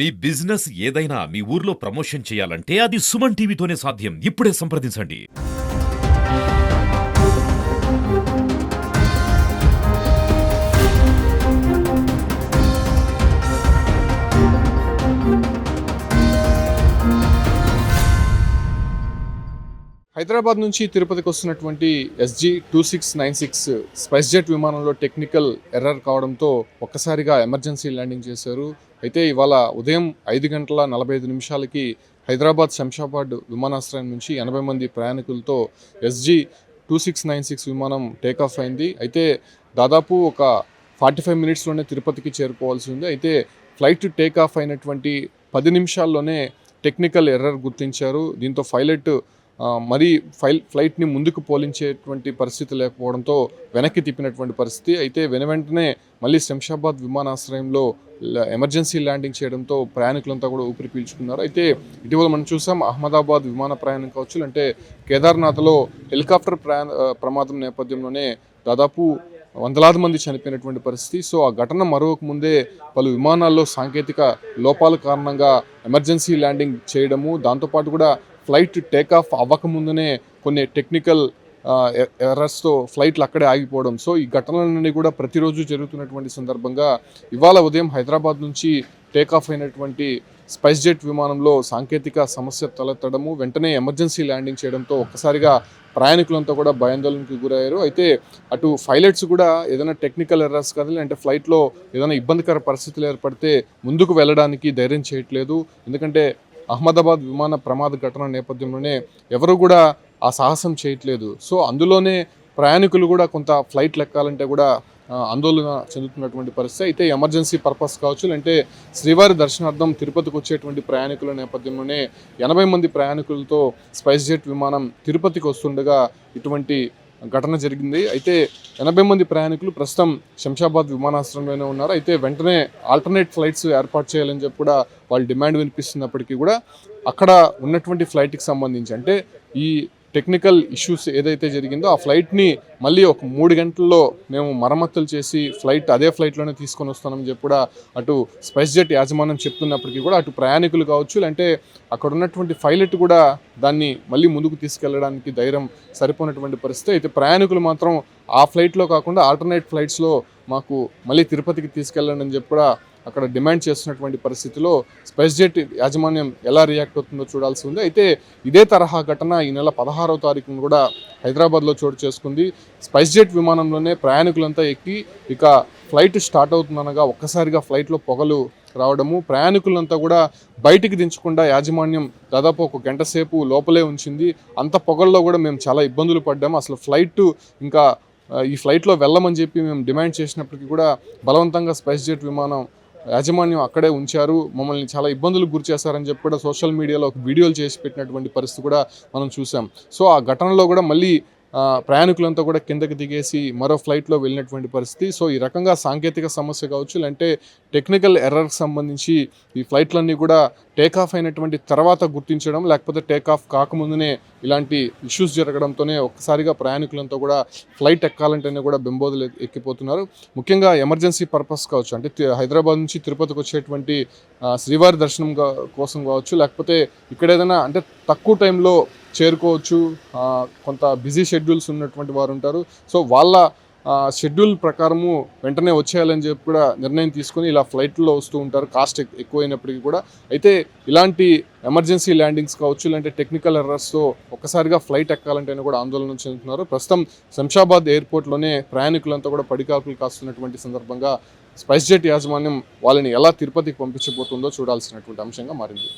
మీ business ఏదైనా మీ ఊర్లో promotion చేయాలంటే అది సుమన్ టీవీతోనే సాధ్యం. ఇప్పుడే సంప్రదించండి. హైదరాబాద్ నుంచి తిరుపతికి వస్తున్నటువంటి SG 2696 స్పైస్ జెట్ విమానంలో టెక్నికల్ ఎర్రర్ కావడంతో ఒక్కసారిగా ఎమర్జెన్సీ ల్యాండింగ్ చేశారు. అయితే ఇవాళ ఉదయం 5:45 హైదరాబాద్ శంషాబాద్ విమానాశ్రయం నుంచి 80 మంది ప్రయాణికులతో SG 2696 విమానం టేకాఫ్ అయింది. అయితే దాదాపు ఒక 45 మినిట్స్లోనే తిరుపతికి చేరుకోవాల్సి ఉంది. అయితే ఫ్లైట్ టేకాఫ్ అయినటువంటి 10 నిమిషాల్లోనే టెక్నికల్ ఎర్రర్ గుర్తించారు. దీంతో మరీ ఫ్లైట్ని ముందుకు పోలించేటువంటి పరిస్థితి లేకపోవడంతో వెనక్కి తిప్పినటువంటి పరిస్థితి. అయితే వెంటనే మళ్ళీ శంషాబాద్ విమానాశ్రయంలో ఎమర్జెన్సీ ల్యాండింగ్ చేయడంతో ప్రయాణికులంతా కూడా ఊపిరి పీల్చుకున్నారు. అయితే ఇటీవల మనం చూసాం అహ్మదాబాద్ విమాన ప్రయాణం కావచ్చు, అంటే కేదార్నాథ్లో హెలికాప్టర్ ప్రమాదం నేపథ్యంలోనే దాదాపు వందలాది మంది చనిపోయినటువంటి పరిస్థితి. సో ఆ ఘటన మరొక ముందే పలు విమానాల్లో సాంకేతిక లోపాల కారణంగా ఎమర్జెన్సీ ల్యాండింగ్ చేయడము, దాంతోపాటు కూడా ఫ్లైట్ టేకాఫ్ అవ్వకముందునే కొన్ని టెక్నికల్ ఎర్రర్స్తో ఫ్లైట్లు అక్కడే ఆగిపోవడం. సో ఈ ఘటనలన్నీ కూడా ప్రతిరోజు జరుగుతున్నటువంటి సందర్భంగా ఇవాళ ఉదయం హైదరాబాద్ నుంచి టేకాఫ్ అయినటువంటి స్పైస్ జెట్ విమానంలో సాంకేతిక సమస్య తలెత్తడము, వెంటనే ఎమర్జెన్సీ ల్యాండింగ్ చేయడంతో ఒక్కసారిగా ప్రయాణికులంతా కూడా భయాందోళనకు గురయ్యారు. అయితే అటు పైలట్స్ కూడా ఏదైనా టెక్నికల్ ఎర్రర్స్ కానీ అంటే ఫ్లైట్లో ఏదైనా ఇబ్బందికర పరిస్థితులు ఏర్పడితే ముందుకు వెళ్ళడానికి ధైర్యం చేయట్లేదు. ఎందుకంటే అహ్మదాబాద్ విమాన ప్రమాద ఘటన నేపథ్యంలోనే ఎవరు కూడా ఆ సాహసం చేయట్లేదు. సో అందులోనే ప్రయాణికులు కూడా కొంత ఫ్లైట్లు ఎక్కాలంటే కూడా ఆందోళన చెందుతున్నటువంటి పరిస్థితి. అయితే ఎమర్జెన్సీ పర్పస్ కావచ్చు, అంటే శ్రీవారి దర్శనార్థం తిరుపతికి వచ్చేటువంటి ప్రయాణికుల నేపథ్యంలోనే 80 మంది ప్రయాణికులతో స్పైస్ జెట్ విమానం తిరుపతికి వస్తుండగా ఇటువంటి ఘటన జరిగింది. అయితే 80 మంది ప్రయాణికులు ప్రస్తుతం శంషాబాద్ విమానాశ్రయంలోనే ఉన్నారు. అయితే వెంటనే ఆల్టర్నేట్ ఫ్లైట్స్ ఏర్పాటు చేయాలని చెప్పి కూడా వాళ్ళు డిమాండ్ వినిపిస్తున్నప్పటికీ కూడా అక్కడ ఉన్నటువంటి ఫ్లైట్కి సంబంధించి అంటే ఈ టెక్నికల్ ఇష్యూస్ ఏదైతే జరిగిందో ఆ ఫ్లైట్ని మళ్ళీ ఒక 3 గంటల్లో మేము మరమ్మతులు చేసి అదే ఫ్లైట్లోనే తీసుకొని వస్తామని చెప్పి కూడా అటు స్పైస్ జెట్ యాజమాన్యం చెప్తున్నప్పటికీ కూడా అటు ప్రయాణికులు కావచ్చు, అంటే అక్కడ ఉన్నటువంటి పైలట్ కూడా దాన్ని మళ్ళీ ముందుకు తీసుకెళ్లడానికి ధైర్యం సరిపోయినటువంటి పరిస్థితి. అయితే ప్రయాణికులు మాత్రం ఆ ఫ్లైట్లో కాకుండా ఆల్టర్నేట్ ఫ్లైట్స్లో మాకు మళ్ళీ తిరుపతికి తీసుకెళ్ళండి అని చెప్పి కూడా అక్కడ డిమాండ్ చేస్తున్నటువంటి పరిస్థితిలో స్పైస్ జెట్ యాజమాన్యం ఎలా రియాక్ట్ అవుతుందో చూడాల్సి ఉంది. అయితే ఇదే తరహా ఘటన ఈ నెల 16వ తారీఖున కూడా హైదరాబాద్లో చోటు చేసుకుంది. స్పైస్ జెట్ విమానంలోనే ప్రయాణికులంతా ఎక్కి ఇక ఫ్లైట్ స్టార్ట్ అవుతుందనగా ఒక్కసారిగా ఫ్లైట్లో పొగలు రావడము, ప్రయాణికులంతా కూడా బయటికి దించకుండా యాజమాన్యం దాదాపు ఒక గంట సేపు లోపలే ఉంచింది. అంత పొగల్లో కూడా మేము చాలా ఇబ్బందులు పడ్డాము. అసలు ఈ ఫ్లైట్లో వెళ్ళమని చెప్పి మేము డిమాండ్ చేసినప్పటికీ కూడా బలవంతంగా స్పైస్ జెట్ విమానం యాజమాన్యం అక్కడే ఉంచారు, మమ్మల్ని చాలా ఇబ్బందులకు గురి చేశారని చెప్పి కూడా సోషల్ మీడియాలో ఒక వీడియోలు చేసి పెట్టినటువంటి పరిస్థితి కూడా మనం చూసాం. సో ఆ ఘటనలో కూడా మళ్ళీ ప్రయాణికులంతా కూడా కిందకి దిగేసి మరో ఫ్లైట్లో వెళ్ళినటువంటి పరిస్థితి. సో ఈ రకంగా సాంకేతిక సమస్య కావచ్చు, అంటే టెక్నికల్ ఎర్రర్కి సంబంధించి ఈ ఫ్లైట్లన్నీ కూడా టేకాఫ్ అయినటువంటి తర్వాత గుర్తించడం, లేకపోతే టేకాఫ్ కాకముందునే ఇలాంటి ఇష్యూస్ జరగడంతోనే ఒక్కసారిగా ప్రయాణికులంతా కూడా ఫ్లైట్ ఎక్కాలంటేనే కూడా బెంబోదులు ఎక్కిపోతున్నారు. ముఖ్యంగా ఎమర్జెన్సీ పర్పస్ కావచ్చు, అంటే హైదరాబాద్ నుంచి తిరుపతికి వచ్చేటువంటి శ్రీవారి దర్శనం కోసం కావచ్చు, లేకపోతే ఇక్కడ ఏదైనా అంటే తక్కువ టైంలో చేరుకోవచ్చు, కొంత బిజీ షెడ్యూల్స్ ఉన్నటువంటి వారు ఉంటారు. సో వాళ్ళ షెడ్యూల్ ప్రకారము వెంటనే వచ్చేయాలని చెప్పి కూడా నిర్ణయం తీసుకొని ఇలా ఫ్లైట్లో వస్తూ ఉంటారు, కాస్ట్ ఎక్కువైనప్పటికీ కూడా. అయితే ఇలాంటి ఎమర్జెన్సీ ల్యాండింగ్స్ కావచ్చు, లేదంటే టెక్నికల్ ఎర్రర్స్తో ఒక్కసారిగా ఫ్లైట్ ఎక్కాలంటేనే కూడా ఆందోళన చెందుతున్నారు. ప్రస్తుతం శంషాబాద్ ఎయిర్పోర్ట్లోనే ప్రయాణికులంతా కూడా పడికాపులు కాస్తున్నటువంటి సందర్భంగా స్పైస్ జెట్ యాజమాన్యం వాళ్ళని ఎలా తిరుపతికి పంపించబోతుందో చూడాల్సినటువంటి అంశంగా మారింది.